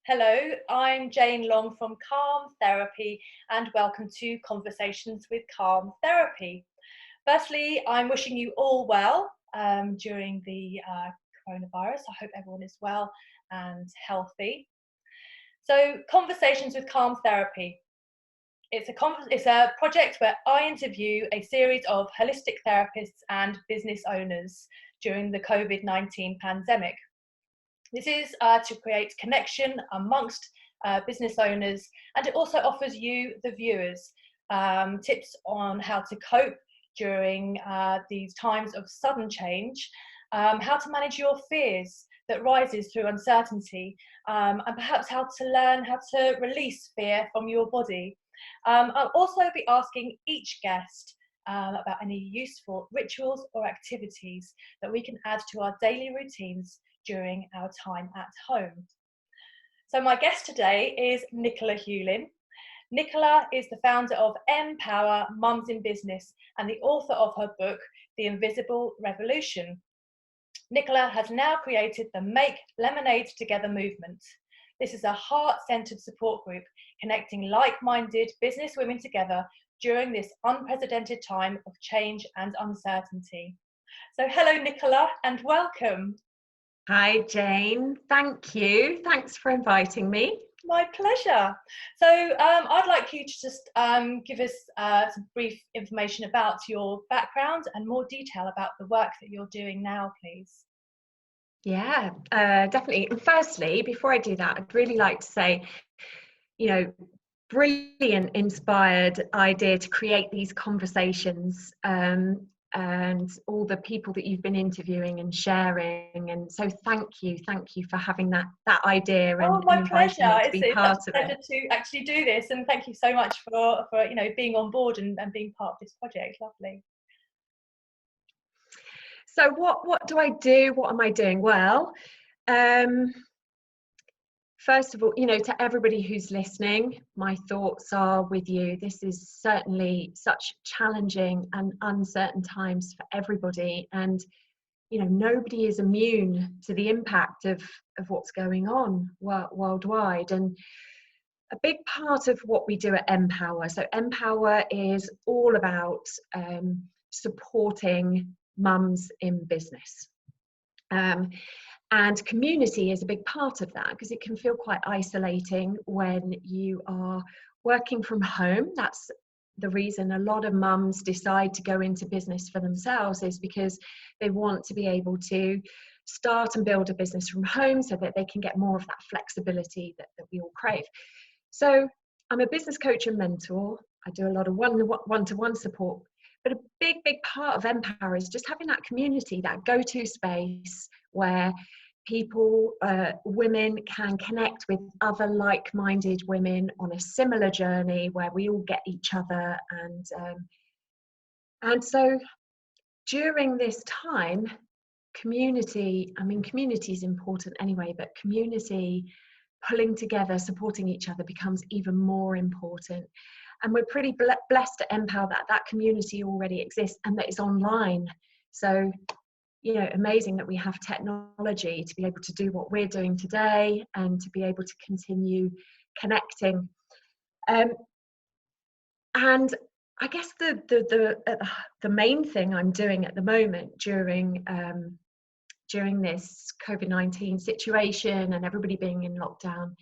Hello, I'm Jane Long from Calm Therapy and welcome to Conversations with Calm Therapy. Firstly, I'm wishing you all well during the coronavirus. I hope everyone is well and healthy. So, Conversations with Calm Therapy. It's a project where I interview a series of holistic therapists and business owners during the COVID-19 pandemic. This is to create connection amongst business owners, and it also offers you, the viewers, tips on how to cope during these times of sudden change, how to manage your fears that rises through uncertainty, and perhaps how to learn how to release fear from your body. I'll also be asking each guest about any useful rituals or activities that we can add to our daily routines during our time at home. So my guest today is Nicola Huelin. Nicola is the founder of Mpower Mums in Business and the author of her book, The Invisible Revolution. Nicola has now created the Make Lemonade Together movement. This is a heart-centered support group connecting like-minded business women together during this unprecedented time of change and uncertainty. So hello, Nicola, and welcome. Hi, Jane. Thank you. Thanks for inviting me. My pleasure. So I'd like you to just give us some brief information about your background and more detail about the work that you're doing now, please. Yeah, definitely. And firstly, before I do that, I'd really like to say, brilliant, inspired idea to create these conversations and all the people that you've been interviewing and sharing. And so thank you for having that idea and My inviting pleasure. me to be part It's of a pleasure it. to actually do this, and thank you so much for being on board and being part of this project. Lovely. So what do I do? What am I doing? Well, first of all, to everybody who's listening, my thoughts are with you. This is certainly such challenging and uncertain times for everybody. And, nobody is immune to the impact of what's going on worldwide. And a big part of what we do at Mpower, so Mpower is all about supporting mums in business. And community is a big part of that because it can feel quite isolating when you are working from home. That's the reason a lot of mums decide to go into business for themselves, is because they want to be able to start and build a business from home so that they can get more of that flexibility that we all crave. So I'm a business coach and mentor. I do a lot of one-to-one support. But a big part of Mpower is just having that community, that go-to space where people, women can connect with other like-minded women on a similar journey where we all get each other. And so during this time, community is important anyway, but community, pulling together, supporting each other becomes even more important. And we're pretty blessed at Mpower that community already exists and that it's online. So, amazing that we have technology to be able to do what we're doing today and to be able to continue connecting. And I guess the main thing I'm doing at the moment during this COVID-19 situation and everybody being in lockdown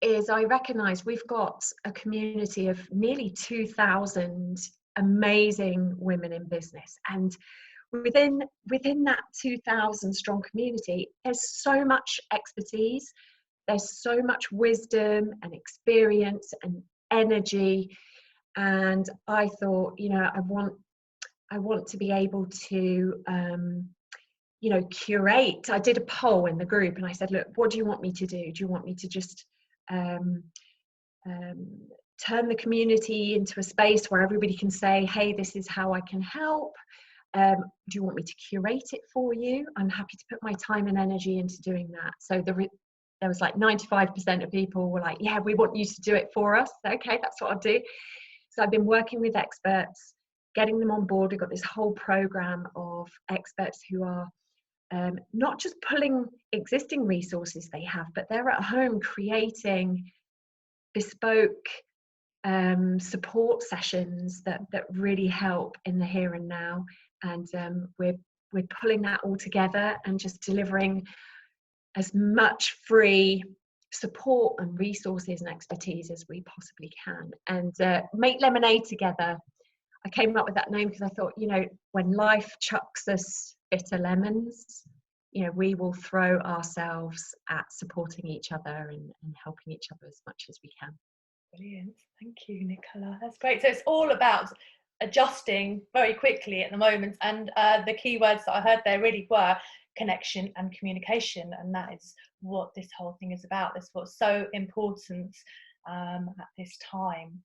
is I recognise we've got a community of nearly 2,000 amazing women in business, and within that 2,000 strong community, there's so much expertise, there's so much wisdom and experience and energy, and I thought, I want to be able to curate. I did a poll in the group and I said, look, what do you want me to do? Do you want me to just turn the community into a space where everybody can say, hey, this is how I can help? Do you want me to curate it for you? I'm happy to put my time and energy into doing that. So there was like 95% of people were like, yeah, we want you to do it for us. Okay, that's what I'll do. So I've been working with experts, getting them on board. We've got this whole program of experts who are not just pulling existing resources they have, but they're at home creating bespoke support sessions that really help in the here and now. And we're pulling that all together and just delivering as much free support and resources and expertise as we possibly can, and make lemonade together. I came up with that name because I thought, when life chucks us bitter lemons, we will throw ourselves at supporting each other and helping each other as much as we can. Brilliant. Thank you, Nicola. That's great. So it's all about adjusting very quickly at the moment, and the key words that I heard there really were connection and communication, and that is what this whole thing is about. That's what's so important at this time.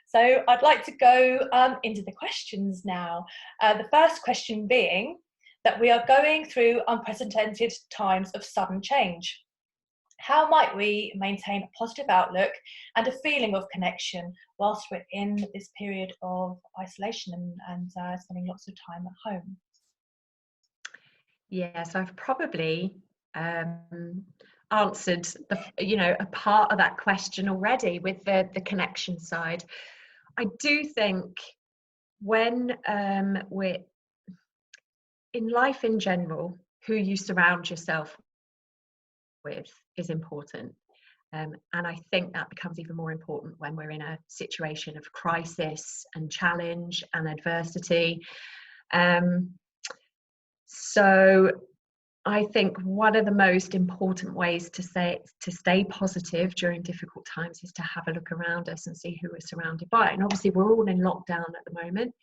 So I'd like to go into the questions now. The first question being that we are going through unprecedented times of sudden change. How might we maintain a positive outlook and a feeling of connection whilst we're in this period of isolation and spending lots of time at home? Yes, I've probably answered a part of that question already with the connection side. I do think when we're in life in general, who you surround yourself with is important. And I think that becomes even more important when we're in a situation of crisis and challenge and adversity. So I think one of the most important ways to stay positive during difficult times is to have a look around us and see who we're surrounded by. And obviously we're all in lockdown at the moment.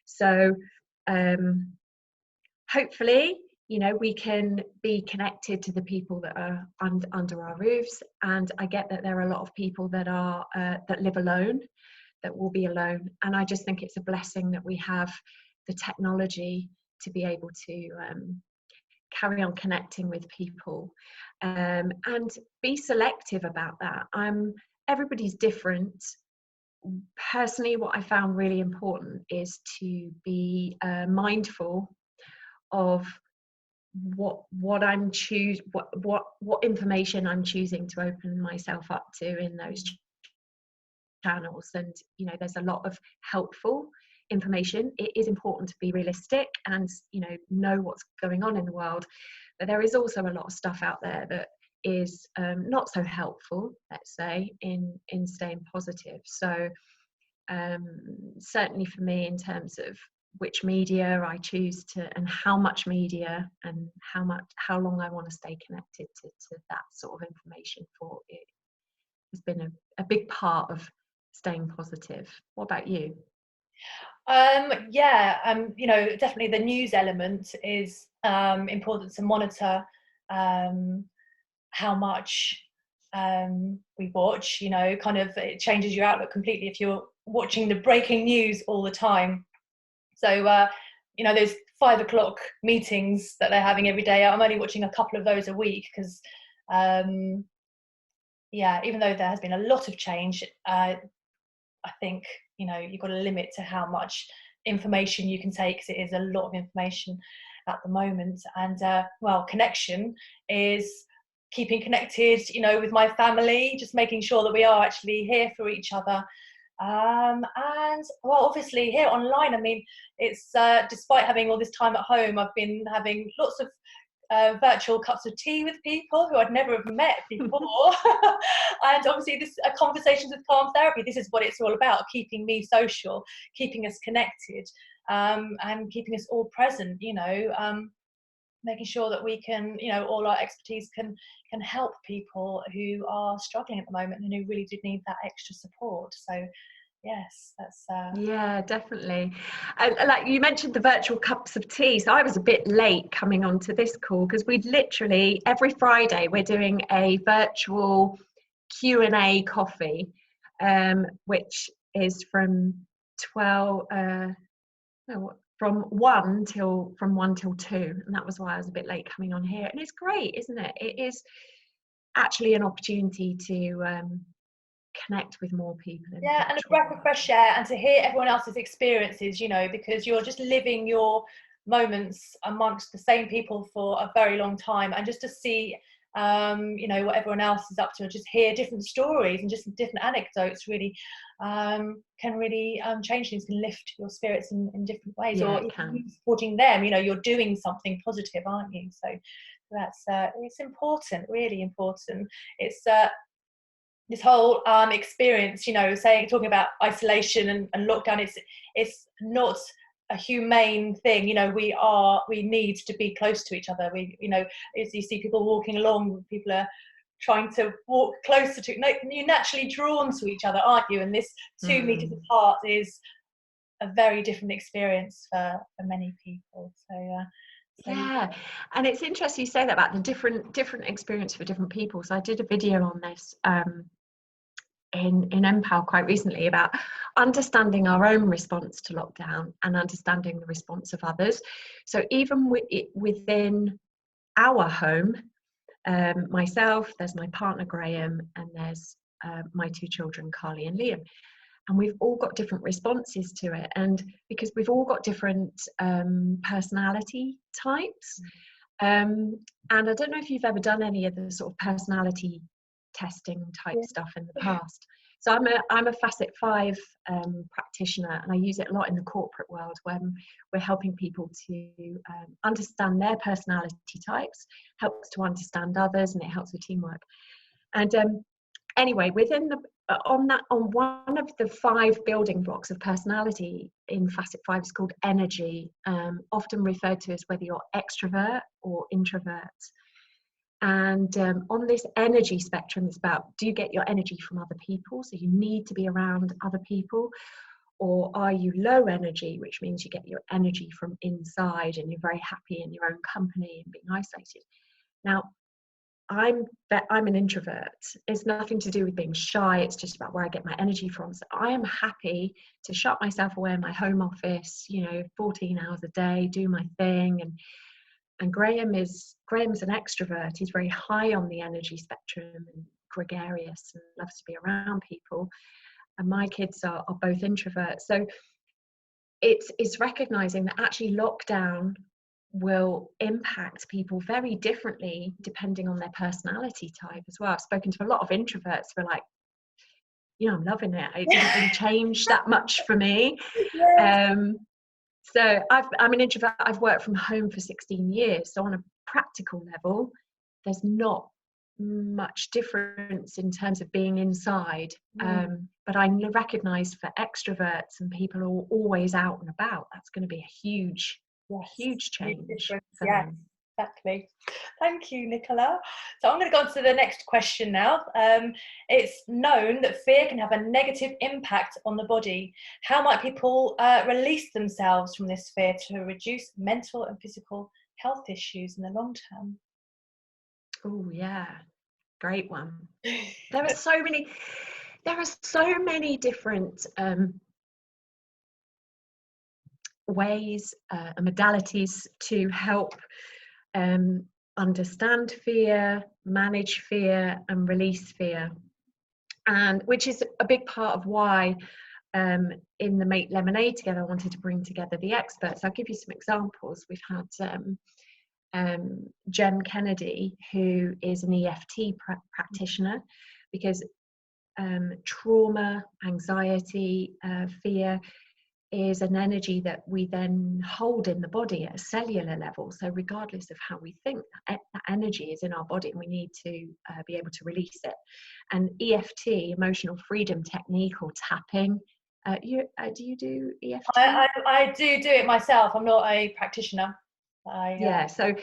So hopefully, we can be connected to the people that are under our roofs. And I get that there are a lot of people that are that live alone, that will be alone. And I just think it's a blessing that we have the technology to be able to carry on connecting with people, and be selective about that. Everybody's different. Personally, what I found really important is to be mindful of what information I'm choosing to open myself up to in those channels. And there's a lot of helpful information. It is important to be realistic and know what's going on in the world, but there is also a lot of stuff out there that is not so helpful, let's say, in staying positive. So certainly for me, in terms of which media I choose to, and how much media, and how long I want to stay connected to that sort of information for, it has been a big part of staying positive. What about you? Definitely the news element is important to monitor how much we watch. It changes your outlook completely if you're watching the breaking news all the time. So those 5 o'clock meetings that they're having every day, I'm only watching a couple of those a week because even though there has been a lot of change, I think you've got a limit to how much information you can take, because it is a lot of information at the moment. And connection is keeping connected with my family, just making sure that we are actually here for each other. And obviously here online, it's despite having all this time at home, I've been having lots of virtual cups of tea with people who I'd never have met before. And obviously this conversations with Calm Therapy, this is what it's all about: keeping me social, keeping us connected, and keeping us all present, making sure that we can, all our expertise can help people who are struggling at the moment and who really do need that extra support. So yes, that's yeah, definitely. Like you mentioned the virtual cups of tea, so I was a bit late coming onto this call because we'd literally every Friday we're doing a virtual Q&A coffee, which is from 1 till 2, and that was why I was a bit late coming on here. And it's great, isn't it? It is actually an opportunity to connect with more people. And a breath of fresh air, and to hear everyone else's experiences, because you're just living your moments amongst the same people for a very long time, and just to see what everyone else is up to, and just hear different stories and just different anecdotes really can really change things, can lift your spirits in different ways. Yeah, Or it can. supporting them, you're doing something positive, aren't you? So that's it's important, really important. It's this whole experience, talking about isolation and lockdown, it's not a humane thing. We need to be close to each other. As you see people walking along, people are trying to walk closer to, you're naturally drawn to each other, aren't you? And this 2 meters apart is a very different experience for many people. Yeah, and it's interesting you say that about the different experience for different people. So I did a video on this in Mpower quite recently about understanding our own response to lockdown and understanding the response of others. So even within our home, myself, there's my partner Graham, and there's my 2 children, Carly and Liam. And we've all got different responses to it, and because we've all got different personality types, and I don't know if you've ever done any of the sort of personality testing type stuff in the past. So I'm a facet 5 practitioner, and I use it a lot in the corporate world when we're helping people to understand their personality types, helps to understand others, and it helps with teamwork. And anyway, on one of the 5 building blocks of personality in facet 5 is called energy, often referred to as whether you're extrovert or introvert. And on this energy spectrum, it's about, do you get your energy from other people, so you need to be around other people, or are you low energy, which means you get your energy from inside and you're very happy in your own company and being isolated. Now, I'm an introvert. It's nothing to do with being shy. It's just about where I get my energy from. So I am happy to shut myself away in my home office, 14 hours a day, do my thing. And Graham's an extrovert. He's very high on the energy spectrum and gregarious and loves to be around people. And my kids are both introverts. So it's recognizing that actually lockdown will impact people very differently depending on their personality type as well. I've spoken to a lot of introverts who are like, I'm loving it. It didn't really change that much for me. So I'm an introvert. I've worked from home for 16 years. So on a practical level, there's not much difference in terms of being inside. But I recognize for extroverts and people who are always out and about, that's going to be a huge change. Yes, exactly. Thank you, Nicola. So I'm going to go on to the next question now. It's known that fear can have a negative impact on the body. How might people release themselves from this fear to reduce mental and physical health issues in the long term? Oh yeah, great one. There are so many different ways and modalities to help understand fear, manage fear, and release fear, and which is a big part of why in the Make Lemonade Together I wanted to bring together the experts. I'll give you some examples. We've had Jem Kennedy, who is an EFT practitioner, because trauma, anxiety, fear is an energy that we then hold in the body at a cellular level. So regardless of how we think, that energy is in our body, and we need to be able to release it. And EFT, emotional freedom technique, or tapping, do you do EFT? I do it myself. I'm not a practitioner. So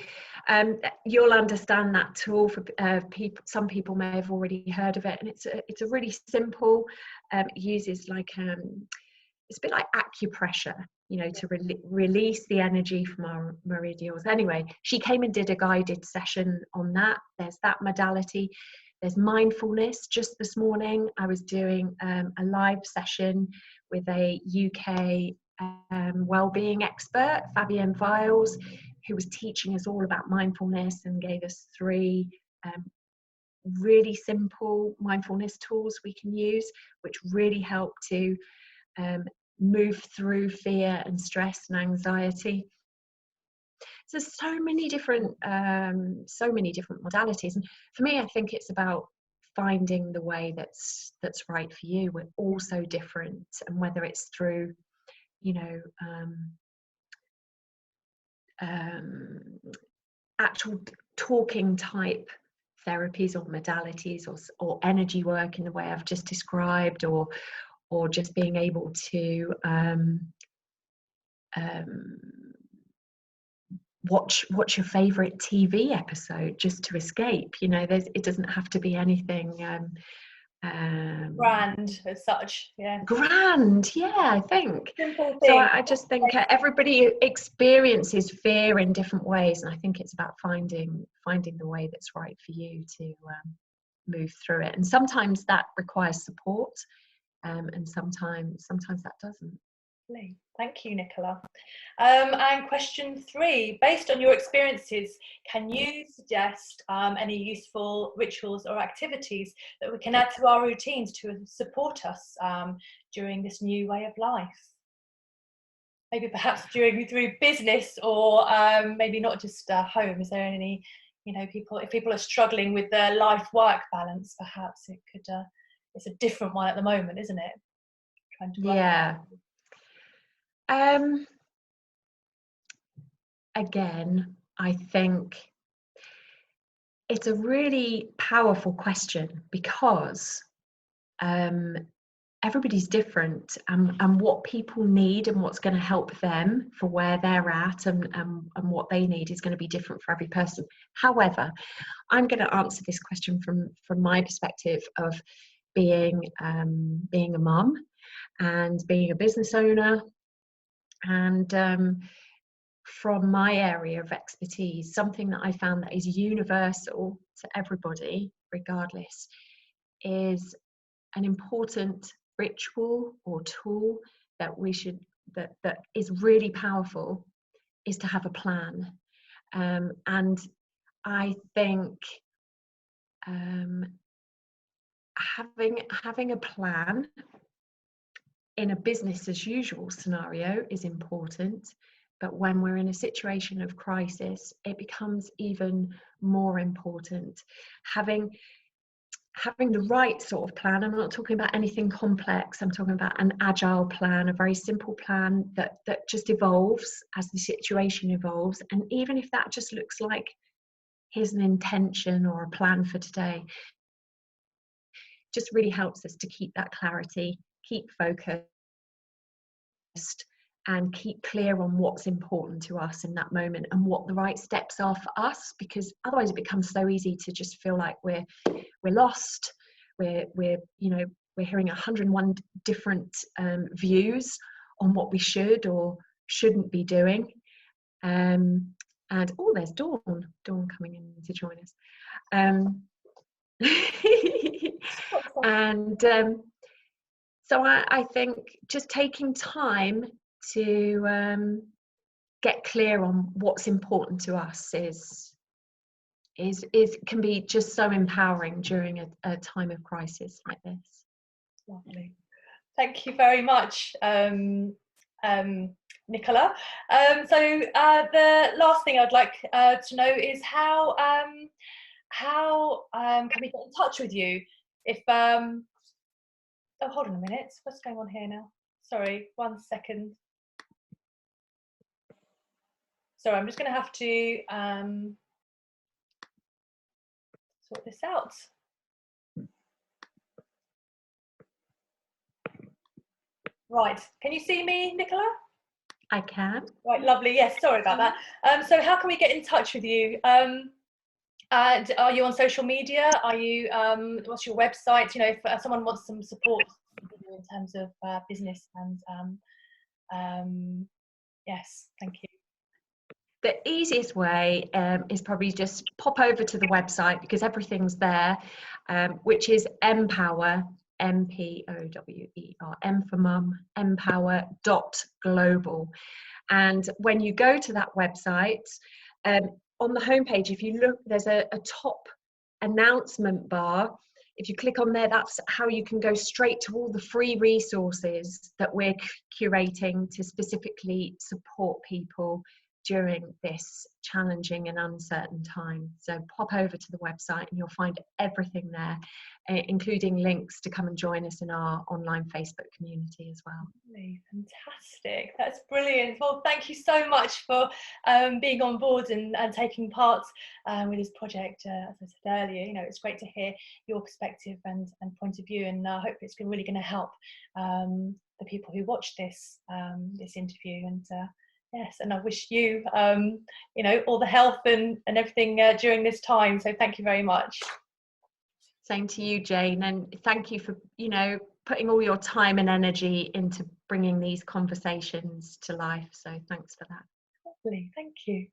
you'll understand that tool for people. Some people may have already heard of it, and it's a really simple. It uses it's a bit like acupressure, to release the energy from our meridians. Anyway, she came and did a guided session on that. There's that modality. There's mindfulness. Just this morning, I was doing a live session with a UK well-being expert, Fabienne Viles, who was teaching us all about mindfulness and gave us 3 really simple mindfulness tools we can use, which really help to move through fear and stress and anxiety. there's so many different modalities, and for me, I think it's about finding the way that's right for you. We're all so different, and whether it's through, you know, actual talking type therapies or modalities, or energy work in the way I've just described, or just being able to watch your favorite TV episode just to escape. You know, it doesn't have to be anything Grand as such. Yeah. Grand, yeah, I think. Simple So thing. I just think everybody experiences fear in different ways, and I think it's about finding the way that's right for you to move through it. And sometimes that requires support, and sometimes that doesn't. Thank you, Nicola. And question 3, based on your experiences, can you suggest any useful rituals or activities that we can add to our routines to support us during this new way of life? Maybe perhaps through business, or maybe not just home. Is there any, if people are struggling with their life-work balance, perhaps it could, it's a different one at the moment, isn't it? Trying to Yeah. Again, I think it's a really powerful question, because everybody's different, and what people need and what's going to help them for where they're at, and what they need is going to be different for every person. However, I'm going to answer this question from my perspective of being a mum and being a business owner, and from my area of expertise, something that I found that is universal to everybody, regardless, is an important ritual or tool that that is really powerful, is to have a plan. And I think having a plan in a business as usual scenario is important, but when we're in a situation of crisis, it becomes even more important. Having the right sort of plan. I'm not talking about anything complex. I'm talking about an agile plan, a very simple plan that just evolves as the situation evolves. And even if that just looks like, here's an intention or a plan for today, just really helps us to keep that clarity, keep focused, and keep clear on what's important to us in that moment and what the right steps are for us, because otherwise it becomes so easy to just feel like we're lost. We're hearing 101 different views on what we should or shouldn't be doing. And there's Dawn coming in to join us. And so I think just taking time to get clear on what's important to us can be just so empowering during a time of crisis like this. Lovely. Thank you very much, Nicola. So the last thing I'd like to know is how can we get in touch with you? If oh, hold on a minute, what's going on here now? Sorry, 1 second. Sorry, I'm just going to have to sort this out. Right, can you see me, Nicola? I can. Right, lovely. Yes, sorry about that. So how can we get in touch with you? And are you on social media? Are you? What's your website? You know, if someone wants some support in terms of business and yes, thank you. The easiest way is probably just pop over to the website, because everything's there, which is Mpower, Mpower, M for mum, Mpower.global. And when you go to that website, on the homepage, if you look, there's a top announcement bar. If you click on there, that's how you can go straight to all the free resources that we're curating to specifically support people during this challenging and uncertain time. So pop over to the website and you'll find everything there, including links to come and join us in our online Facebook community as well. Fantastic, that's brilliant. Well, thank you so much for being on board and taking part with this project. As I said earlier, you know, it's great to hear your perspective and point of view, and I hope it's really going to help the people who watch this this interview. And yes, and I wish you you know, all the health and everything during this time. So thank you very much. Same to you, Jane, and thank you for, you know, putting all your time and energy into bringing these conversations to life. So thanks for that. Lovely, thank you.